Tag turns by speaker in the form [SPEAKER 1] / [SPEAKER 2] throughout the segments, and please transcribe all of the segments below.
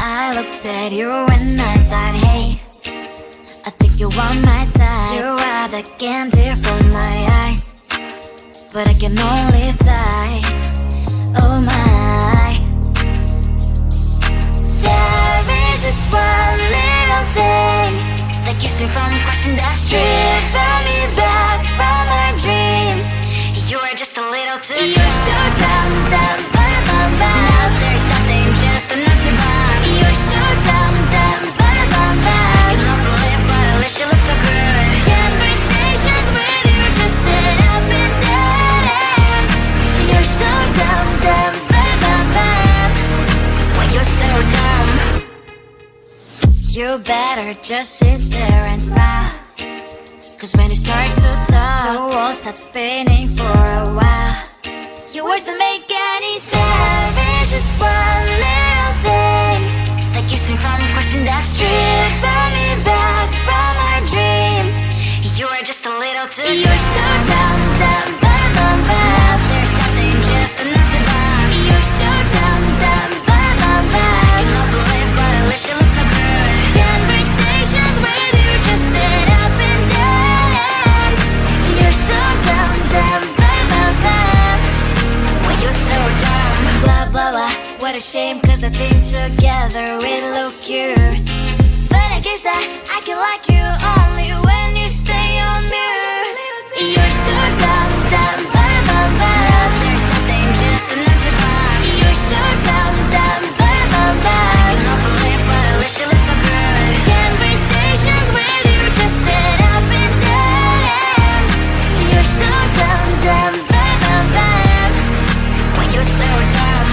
[SPEAKER 1] I looked at you and I thought, hey, I think you are my type. You are the candy from my eyes, but I can only sigh, oh my. There is just one little thing that keeps me from crossing that street, driven me back from my dreams. You are just a little too good. You're so dumb, dumb, bum, bum, bum. Now there's nothing, just enough to bomb. You're so dumb, dumb, bum, bum, bum. You love to live, but at least you look so good. Conversations with you just end up in dead end. You're so dumb, dumb, bum, bum, bum. Why you're so dumb? You better just sit there and smile, 'cause when you start to talk, the world stops spinning for a while. Your words don't make any sense. There's just one little thing that keeps me from crossing that street, driven me back from my dreams. You are just a little too good. You're so dumb, dumb, bum, bum, bum. Now there's nothing, just enough to bomb. You're so dumb, dumb, bum, bum, bum. You don't believe, but at least you look so good. Conversations with you just end up in dead end. You're so dumb, dumb, bum, bum, bum. Why you're so dumb? Blah, blah, blah. What a shame, 'cause I think together we look cute. But I guess that I can like you only when you stay on mute. You're so dumb, dumb, bum, bum, bum. There's nothing, just enough to bomb. You're so dumb, dumb, bum, bum, bum. You don't believe, but at least you look so good. Conversations with you just end up in dead end. You're so dumb, dumb, bum, bum, bum. Why you're so dumb?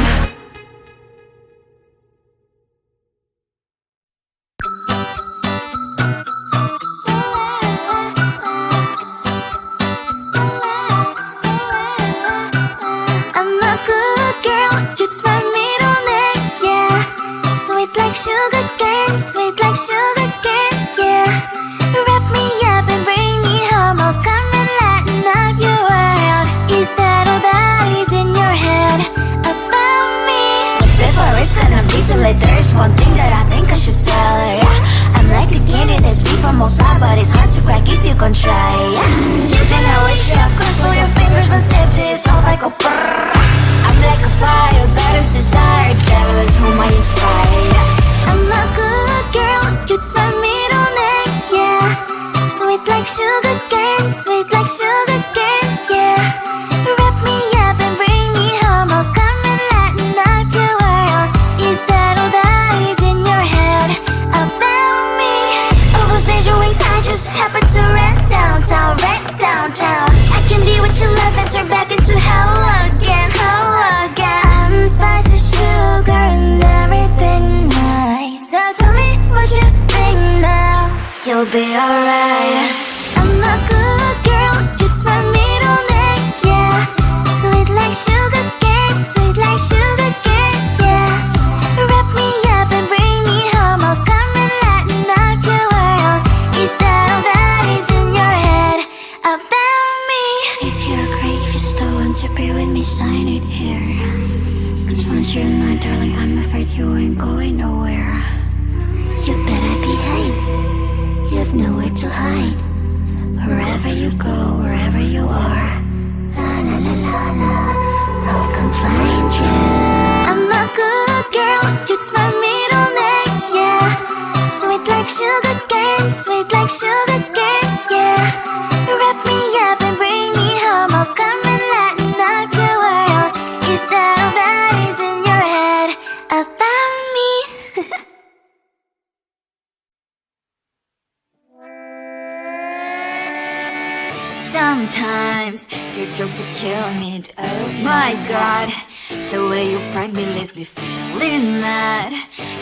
[SPEAKER 1] I'm a good girl, it's my middle name, yeah. Sweet like sugar cane, sweet like sugar cane, yeah. Wrap me up and bring me home, I'll come and lighten up your world. Is that all that is in your head about me? Before it's gonna be too late, there's one thing that I think I should tell her, yeah. I'm like the candy that's sweet from outside, but it's hard to crack if you can try, yeah. You think I wish you cross all your fingers when safety is off, I go brrrr. I'm like a fire, battles desire, devil is whom I inspire. I'm a good girl, it's my middle name, yeah. Sweet like sugar cane, sweet like sugar cane, yeah. Wrap me up and bring me home, I'll come and lighten up your world. Is that all that is in your head about me? All those angel wings I just happen to rent downtown, rent downtown. I can be what you love and turn back into hell again, hell again. Spicy sugar and everything nice. So tell me what you think now. You'll be alright. I'm a good girl, it's my middle name, yeah. Sweet like sugar cane, sweet like sugar cane, yeah. Wrap me up and bring me home, I'll come and lighten up your world. Is that all that is in your head about me? If you agree, if you still want to be with me, sign it here. 'Cause once you're mine, darling, I'm afraid you ain't going nowhere. You better behave, you've nowhere to hide. Wherever you go, wherever you are, la la la la la, I'll come find you. I'm a good girl, it's my middle name, yeah. Sweet like sugar cane, sweet like sugar cane, yeah. Wrap me up and bring me home, I'll come and lighten up your world. Is that all that is in your head about me? Sometimes your jokes that kill me, oh my god. The way you prank me leaves me feeling mad.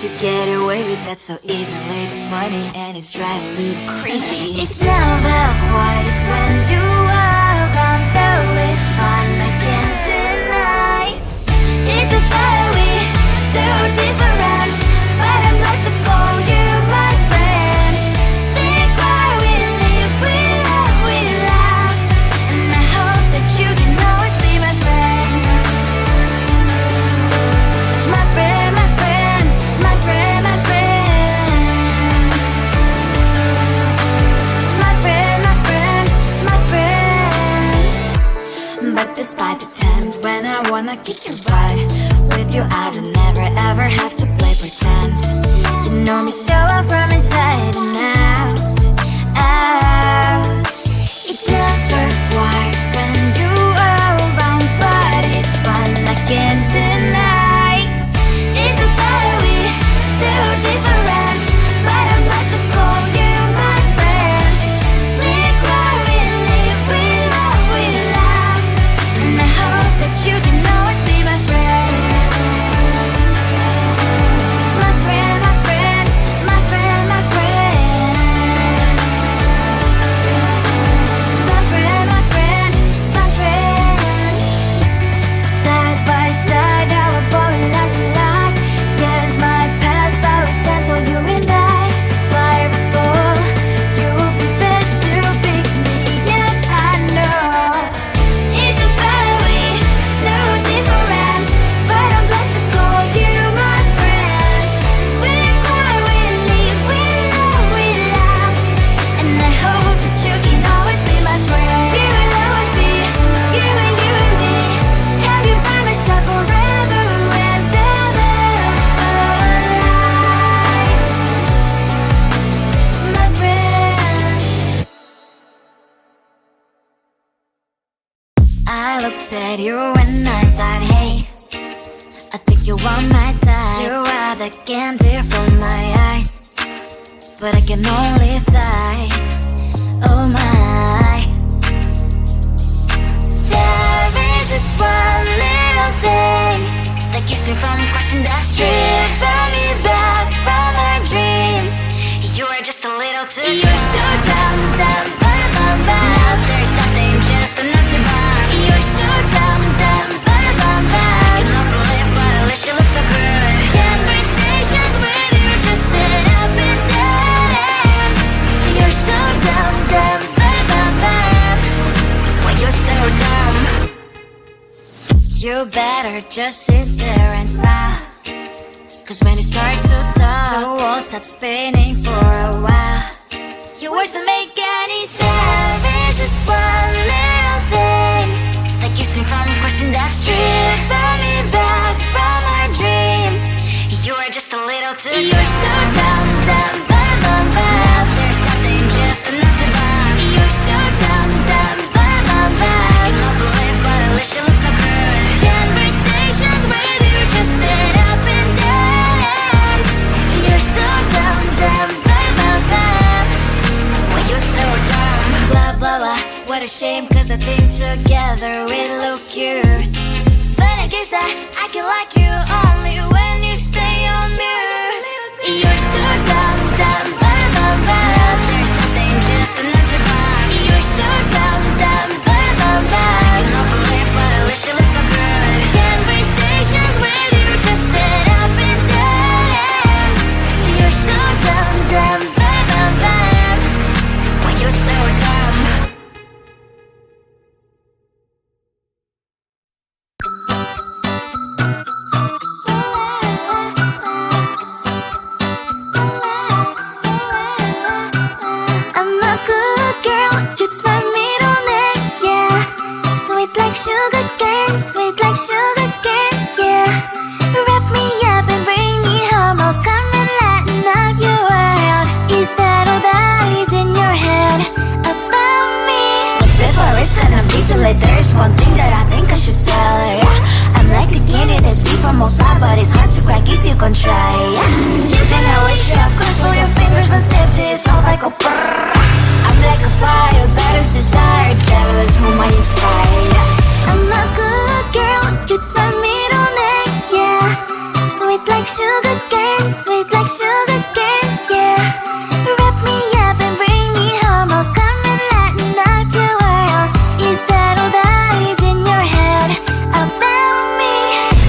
[SPEAKER 1] You get away with that so easily, it's funny and it's driving me crazy. It's never quite as when you are around, though it's fun, I can't deny. It's a very so different, but I'm not to call you my friend. Think why we live, we love, and I hope that you can always be my friend. My friend, my friend, my friend. kick your butt. With you I don't never ever have to play pretend. You know me so well from inside and out, out. It's never quiet when you are around, but it's fun, I can't deny. It's a better we, so different, but I'm not to call you my friend. We cry, we live, we love, we laugh, and I hope that you can always be my friend. My friend, my friend, my friend, my friend. My friend, my friend, my friend. Side by side, our body lasts a lot. Yes, my past, but we stand so you and I. Firefall, you prefer to pick me, yet I know it's a better way, so different, but I'm blessed to call you my friend. We cry, we live, we love, we laugh, and I hope that you can always be my friend. You will always be, you and me. Have you by my side forever and ever alive, my friend. I looked at you and I thought, hey, I think you want my type. You are the candy from my eyes, but I can only sigh. Oh my, there is just one little thing that keeps me from crossing that street. Drive me back from my dreams. You are just a little too close. You're so dumb, dumb, but now there's nothing, just a nut to bomb. You're so dumb, dumb, but I can not believe, but at least you look so good. Conversations with you just end up in dead end. You're so dumb, dumb, but when you're so dumb, you better just sit there and smile. Cause when you start to talk, the world stops spinning for a while. Your words don't make any sense. There's just one little thing that keeps me from crossing that street. Turn me back from our dreams. You are just a little too close. You're so dumb, dumb, but now there's nothing, just enough to bomb. You're so dumb, dumb, but I can not believe, but at least you look so good. Conversations with you just end up in dead end. You're so dumb, dumb, but when you're so dumb. Blah, blah, blah, what a shame, cause I think together we look cute. But I guess that I can like you only when you stay on mute. You're so dumb, dumb, but there's nothing, just enough to bomb. You're so dumb, dumb, but I can not believe, but at least you look so good. Conversations with you just end up in dead end. You're so dumb, dumb, but when you're so dumb. I'm a good girl, it's my middle name, yeah. Sweet like sugar cane, sweet like sugar cane, yeah. Wrap me up and bring me home, I'll come and lighten up your world. Is that all that is in your head about me? But before it's gonna be too late, there's one thing that I think I should tell her, yeah. I'm like the candy that's deep from most high, but it's hard to crack if you can try, yeah. You can always shove, cross all your fingers when safety is all like a brrrr. I'm like a fire, battles desire, devil is whom I inspire, yeah. I'm a good girl, it's my middle name, yeah. Sweet like sugar cane, sweet like sugar cane, yeah. Wrap me up and bring me home, I'll come and lighten up your world. Is that all that is in your head about me?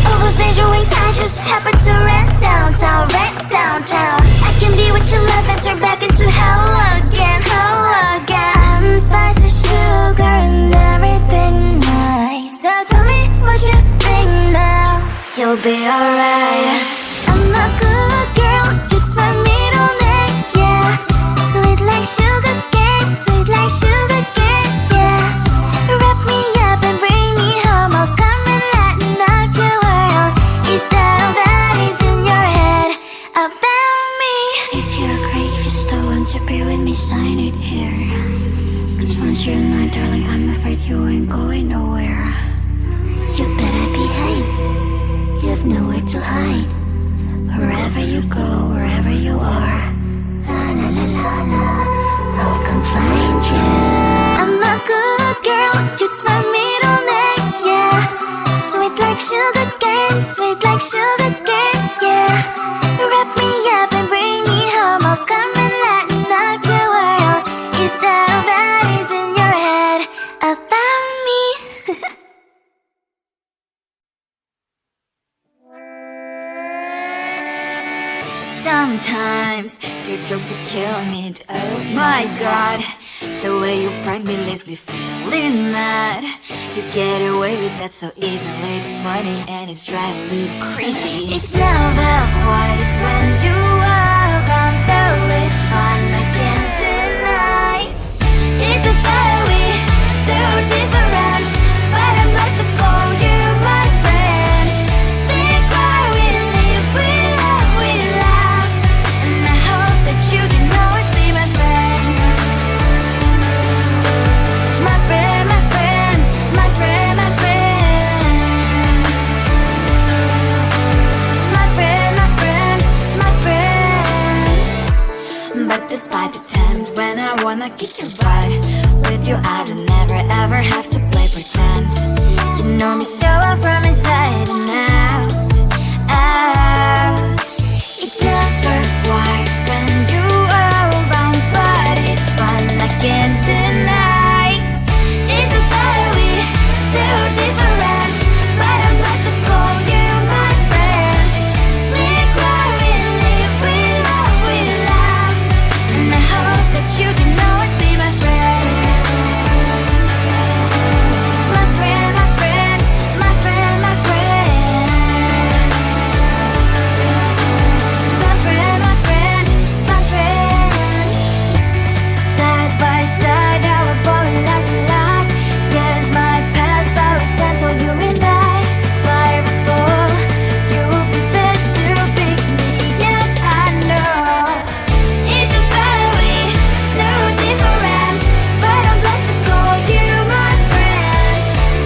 [SPEAKER 1] All those angel wings I just happen to rent downtown, rent downtown. I can be what you love and turn back into hell again, hell again. Spicy sugar and everything nice. So tell me what you think now. You'll be alright. I'm a good girl, it's my middle name, yeah. Sweet like sugar cane, sweet like sugar cane, yeah. Wrap me up and bring me home, I'll come and lighten up you be with me, sign it here? Cause once you're mine, darling, I'm afraid you ain't going nowhere. You better behave, you have nowhere to hide. Wherever you go, wherever you are, la la la la la, I'll come find you. I'm a good girl, it's my middle name, yeah. Sweet like sugar cane, sweet like sugar cane, yeah. Wrap me up and bring me home, I'll come and lighten up your world. Is that all that is in your head about me? Sometimes your jokes are killing me. Oh my god, the way you prank me leaves me feeling mad. You get away with that so easily. It's funny and it's driving me crazy. It's never quiet, it's when you are around. Though it's fun, I can't deny. It's a fiery, so different, but I must have called you my friend. Think why we live, we love, we laugh, and I hope that you can always be my friend. My friend, my friend, my friend, my friend. My friend, my friend, my friend. But despite the times when I wanna kick your butt, with you I don't never ever have to play pretend. You know me so well from inside and out, out. It's never quiet when you are around, but it's fun, I can't deny. It's a fiery, so different, but I must have called you my friend. We cry, we live, we love, we laugh, and I hope that you can always be my friend. My friend, my friend, my friend, my friend. My friend, my friend, my friend. Side by side, our body lasts a lot. Yes, my past, but we stand so you and I. Fire before you'll be there to pick me up, I know. It's a fiery, so different, but I'm blessed to call you my friend.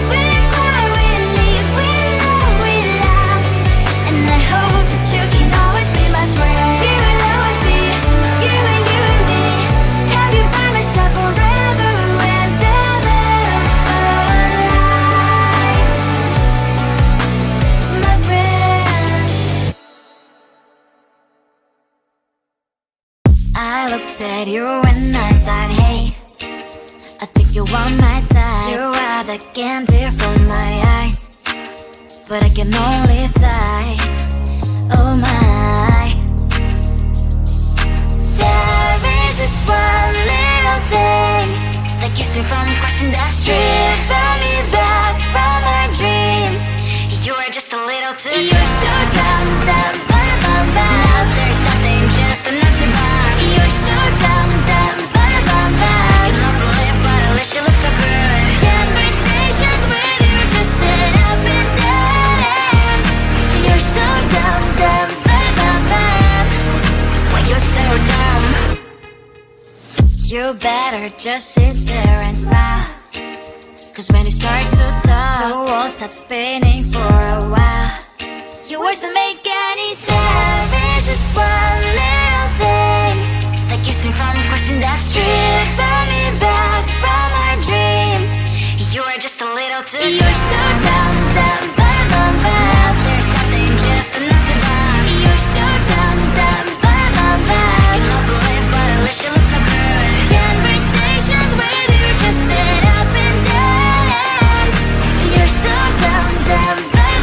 [SPEAKER 1] We cry, we live, we love, we laugh, and I hope that you can always be my friend. You will always be, you and me. Have you by my side forever and ever, my friend. I looked at you and I thought, hey, I think you want my type. You are the candy from my eyes, but I can only sigh. Oh my, there is just one little thing that keeps me from crossing that street. Driven me back from my dreams. You are just a little too good. You're so dumb, dumb, but now there's nothing, just enough to buy. You're so dumb, dumb, but I cannot believe what at least you look so good. Conversations with you just end up in dead end. You're so dumb, dumb, but when you're so dumb, you better just sit there and smile. Cause when you start to talk, the world stops spinning for a while. Your words don't make any sense. There's just one little thing that keeps me from crossing that street. Driven me back from our dreams. You are just a little too good. You're so dumb, dumb, but now there's nothing, just enough to buy. You're so dumb, dumb, but I cannot believe what at least you look so good. Conversations with you just end up in dead end. You're so dumb, dumb, but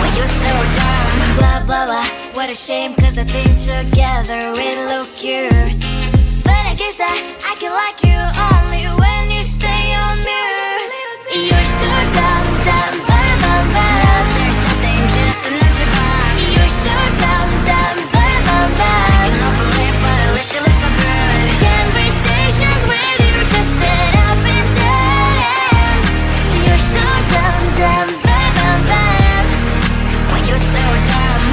[SPEAKER 1] when you're so dumb. Blah blah blah, what a shame, cause I think together we look cute. But I guess that I can like you only when you stay on mute. You're so dumb, dumb, but there's nothing, just enough to buy. You're so dumb, dumb, but I cannot believe what at least you look so good. Conversations with you just end up in dead end. You're so dumb, dumb, but when you're so dumb.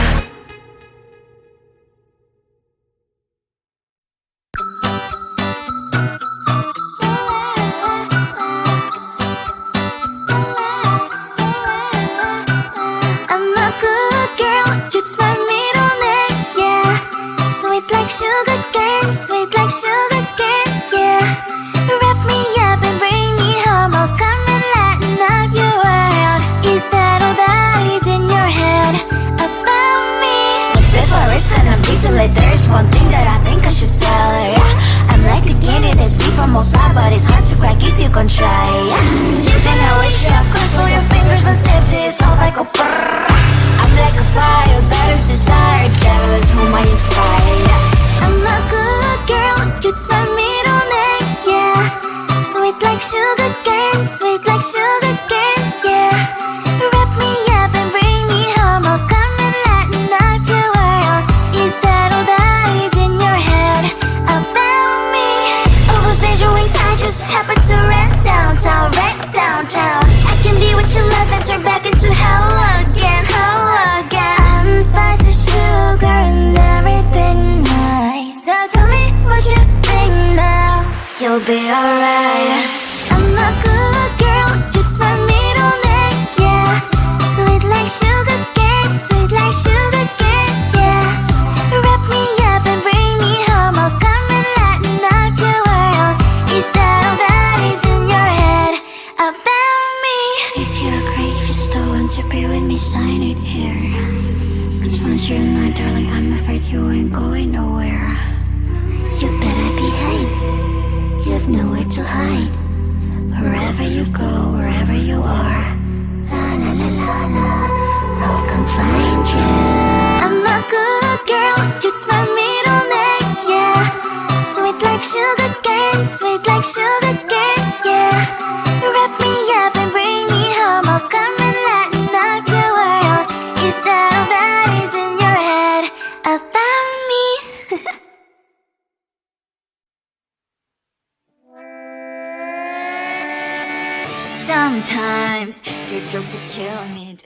[SPEAKER 1] sugar cane, sweet like sugar cane, yeah. Wrap me up and bring me home, I'll come and lighten up your world. Is that all that is in your head about me? But before it's gonna be too late, there is one thing that I think I should tell her, yeah. I'm like the candy that's deep from outside, but it's hard to crack if you can try, yeah. Sitting I wish you have crossed all your fingers when safety is off, I go brrrr. I'm like a fire, that is desire, devil is whom I inspire, yeah. I'm a good girl, it's my middle name, yeah. Sweet like sugar cane, sweet like sugar cane, yeah. Wrap me up and bring me home, I'll come and lighten up your world. Is that all that is in your head about me? All those angel wings I just happen to rent downtown, rent downtown. I can be what you love and turn back into hell again, hell again. Spicy sugar and everything nice. So tell me what you think now, you'll be alright. I'm a good girl, it's my middle name, yeah. Sweet like sugar cane, sweet like sugar cane, yeah. Wrap me up and bring me home, I'll come and lighten up your world. Is that all that is in your head about me? If you agree, if you still want to be with me, sign it here. Cause once you're in my darling, I'm afraid you ain't going nowhere. You better behave, you have nowhere to hide. Wherever you go, wherever you are, la la la la la, I'll come find you. I'm a good girl, it's my middle name, yeah. Sweet like sugar cane, sweet like sugar cane, yeah. Wrap me up and bring me home, I'll come and lighten up your world. Is that all that is in your head about me? Sometimes your jokes that kill me.